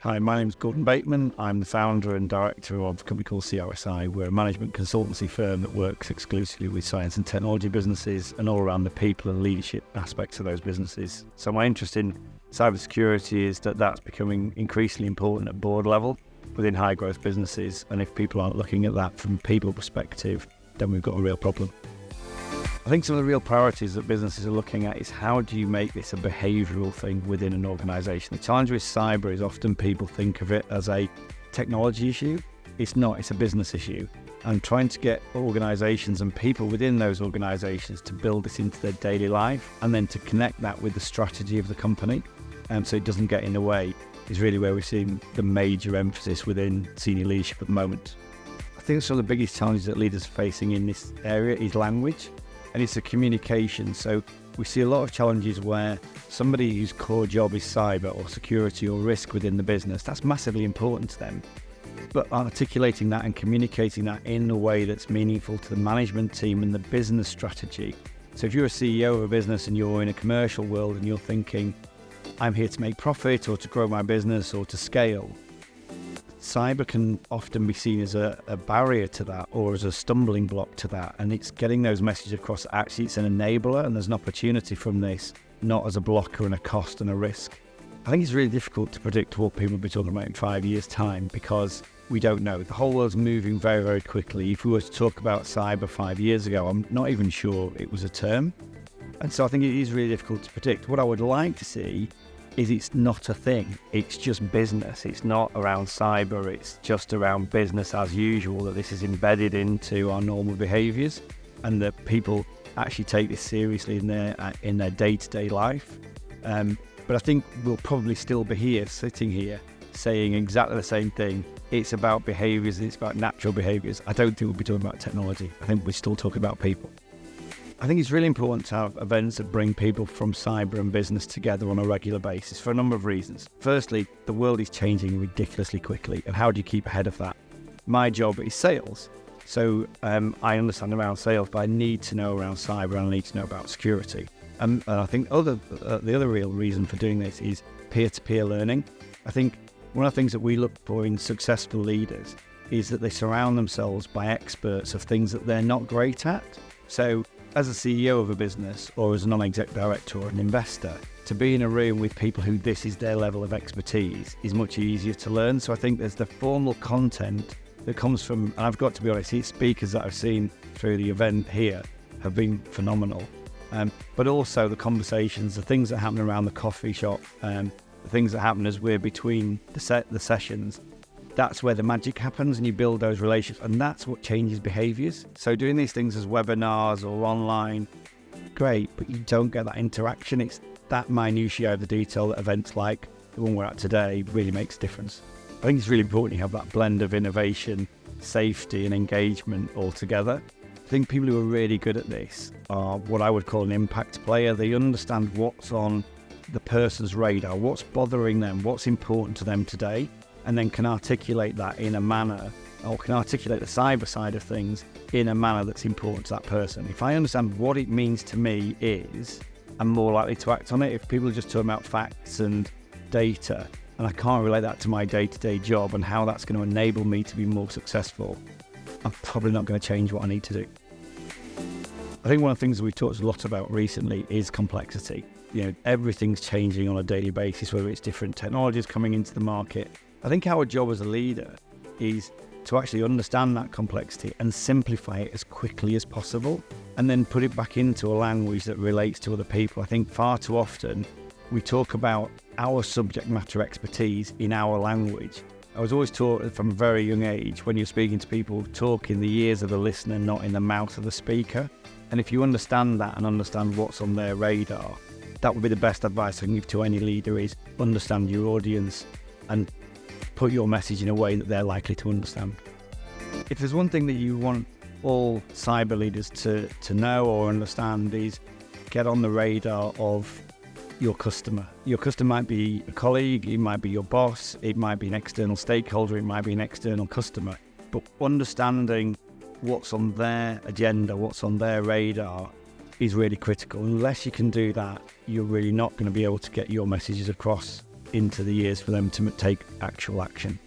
Hi, my name is Gordon Bateman. I'm the founder and director of a company called CRSI. We're a management consultancy firm that works exclusively with science and technology businesses and all around the people and leadership aspects of those businesses. So my interest in cybersecurity is that that's becoming increasingly important at board level within high growth businesses. And if people aren't looking at that from a people perspective, then we've got a real problem. I think some of the real priorities that businesses are looking at is how do you make this a behavioural thing within an organisation. The challenge with cyber is often people think of it as a technology issue. It's not, it's a business issue. And trying to get organisations and people within those organisations to build this into their daily life and then to connect that with the strategy of the company so it doesn't get in the way is really where we're seeing the major emphasis within senior leadership at the moment. I think some of the biggest challenges that leaders are facing in this area is language. And it's a communication. So we see a lot of challenges where somebody whose core job is cyber or security or risk within the business, that's massively important to them. But articulating that and communicating that in a way that's meaningful to the management team and the business strategy. So if you're a CEO of a business and you're in a commercial world and you're thinking, I'm here to make profit or to grow my business or to scale, cyber can often be seen as a barrier to that or as a stumbling block to that. And it's getting those messages across. Actually, it's an enabler and there's an opportunity from this, not as a blocker and a cost and a risk. I think it's really difficult to predict what people will be talking about in 5 years' time because we don't know. The whole world's moving very, very quickly. If we were to talk about cyber 5 years ago, I'm not even sure it was a term. And so I think it is really difficult to predict. What I would like to see is it's not a thing. It's just business. It's not around cyber. It's just around business as usual, that this is embedded into our normal behaviours and that people actually take this seriously in their day-to-day life. But I think we'll probably still be here, sitting here, saying exactly the same thing. It's about behaviours. It's about natural behaviours. I don't think we'll be talking about technology. I think we're still talking about people. I think it's really important to have events that bring people from cyber and business together on a regular basis for a number of reasons. Firstly, the world is changing ridiculously quickly, and how do you keep ahead of that? My job is sales, so I understand around sales, but I need to know around cyber and I need to know about security. And I think the other real reason for doing this is peer-to-peer learning. I think one of the things that we look for in successful leaders is that they surround themselves by experts of things that they're not great at. So as a CEO of a business or as a non-exec director or an investor, to be in a room with people who this is their level of expertise is much easier to learn. So I think there's the formal content that comes from, and I've got to be honest, these speakers that I've seen through the event here have been phenomenal. But also the conversations, the things that happen around the coffee shop, the things that happen as we're between the sessions. That's where the magic happens and you build those relationships, and that's what changes behaviours. So doing these things as webinars or online, great, but you don't get that interaction. It's that minutiae of the detail that events like the one we're at today really makes a difference. I think it's really important you have that blend of innovation, safety and engagement all together. I think people who are really good at this are what I would call an impact player. They understand what's on the person's radar, what's bothering them, what's important to them today, and then can articulate that in a manner, or can articulate the cyber side of things in a manner that's important to that person. If I understand what it means to me I'm more likely to act on it. If people are just talking about facts and data, and I can't relate that to my day-to-day job and how that's going to enable me to be more successful, I'm probably not going to change what I need to do. I think one of the things that we've talked a lot about recently is complexity. Everything's changing on a daily basis, whether it's different technologies coming into the market. I think our job as a leader is to actually understand that complexity and simplify it as quickly as possible and then put it back into a language that relates to other people. I think far too often we talk about our subject matter expertise in our language. I was always taught from a very young age, when you're speaking to people, talk in the ears of the listener, not in the mouth of the speaker. And if you understand that and understand what's on their radar, that would be the best advice I can give to any leader, is understand your audience and put your message in a way that they're likely to understand. If there's one thing that you want all cyber leaders to know or understand, is get on the radar of your customer. Your customer might be a colleague, it might be your boss, it might be an external stakeholder, it might be an external customer. But understanding what's on their agenda, what's on their radar is really critical. Unless you can do that, you're really not going to be able to get your messages across into the years for them to take actual action.